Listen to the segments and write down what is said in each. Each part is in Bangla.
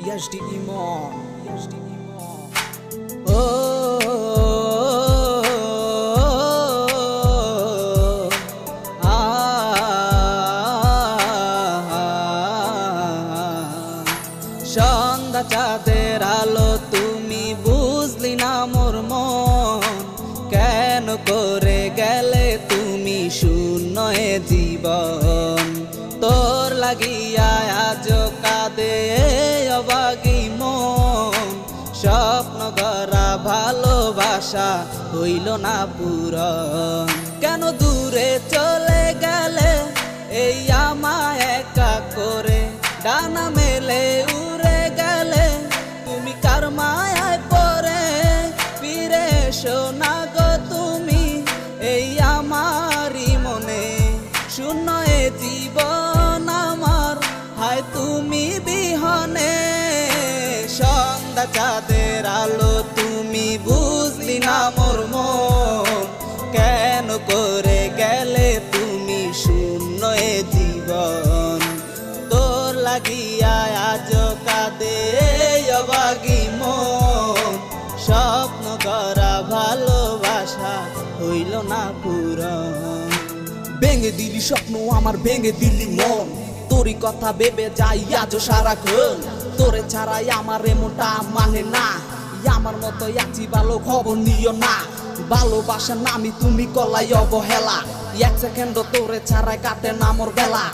ইয়াসডি ইমন। ও সন্ধ্যা চাঁদের আলো তুমি বুঝলি না মোর মন, কেন করে গেলে তুমি শূন্য এ জীবন। তোর লাগিয়া আজ কাঁদে অবাগি মন, স্বপ্ন গড়া ভালোবাসা হইল না পূরণ। কেন দূরে চলে গেলে এই আমায় একা করে, ডানা মেলে উড়ে গেলে তুমি কার মায়ায় পড়ে। ফিরে এসো না গো তুমি এই আমারই মনে, শূন্য এ জীবন আমার হায় তুমি বিহনে। সন্ধ্যা চাঁদের আলো তুমি বুঝলি না মোর মন, কেন করে গেলে তুমি শূন্য এ জীবন। তোর লাগিয়া আজ কাঁদে অবাগি মন, স্বপ্ন করা ভালোবাসা হইল না পূরণ। ভেঙে দিলি স্বপ্ন আমার, ভেঙে দিলি মন, তোরই কথা ভেবে যাই আজও সারাক্ষণ। তোরে ছাড়াই আমার এমনটা মানে না, আমার মতো আছি ভালো খবর নিও না। ভালোবাসার নামি তুমি কলাই অবহেলা, এক সেকেন্ড তোরে ছাড়াই কাটে না মোর বেলা।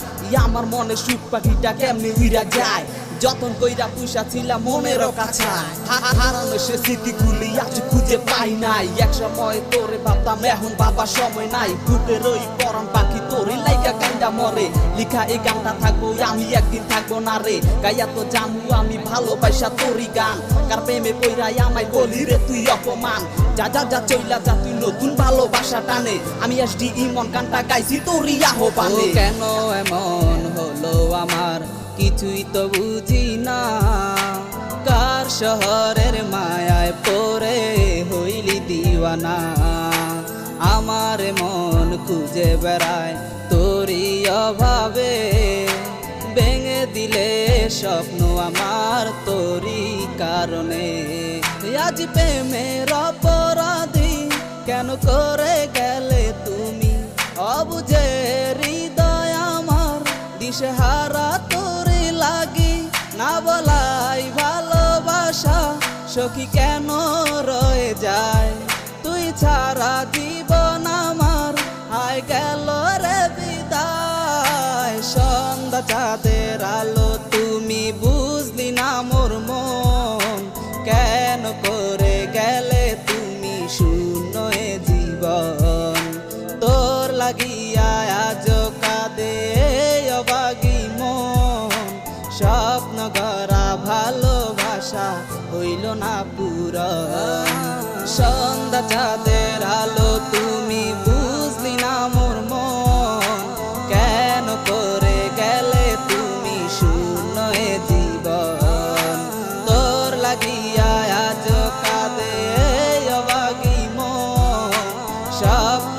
আমার মনে সুখ পাখিটা কেমনি উইরা যায়, যতন কইরা পুষা ছিলাম মনের কাছায়। হারানো সে স্মৃতিগুলি আজ খুঁজে পাই নাই, এক সময় তোরে ভাবতাম এখন বাবা সময় নাই। বুকের ওই পরাণ পাখি তোরে লাইগা কান্দা মরে, লিখা এই গানটা থাকবো আমি একদিন থাকবো না রে। গাইয়া তো জানু আমি ভালোবাসা তোরই গান, কার প্রেমে কইরাই আমায় বলি রে তুই অপমান। যা যা যা চইলা যা তুই নতুন ভালোবাসা টানে, আমি ইয়াসডি ইমন গানটা গাইছি তোরই আহ্বানে। কেন এমন হলো আমার কিছুই তো বুঝি না, কার শহরের মায়ায় পড়ে হইলি দিওয়ানা। আমার মন খুঁজে বেড়ায় তোরই অভাবে, ভেঙে দিলে স্বপ্ন আমার তোরই কারণে। আজ প্রেমের অপরাধী কেন করে গেলে তুমি, অবুঝে হৃদয় আমার দিশেহারা তোরে লাগি। না বলাই ভালোবাসা সখী কেন রয়ে যায়, তুই ছাড়া জীবন আমার হায় গেল রে বিদায়। সন্ধ্যা চাঁদের আলো তুমি বুঝলি না মোর মন, কেন করে গেলে তুমি শূন্য এ জীবন। তোর লাগিয়া আজ কাঁদে অবাগি মন, স্বপ্ন গড়া ভালোবাসা হইল না পূরণ। সন্ধ্যা চাঁদের আলো তুমি বুঝলি না মোর মন, কেন করে গেলে তুমি শূন্য এ জীবন। তোর লাগিয়া আজ কাঁদে অবাগি মন, স্বপ্ন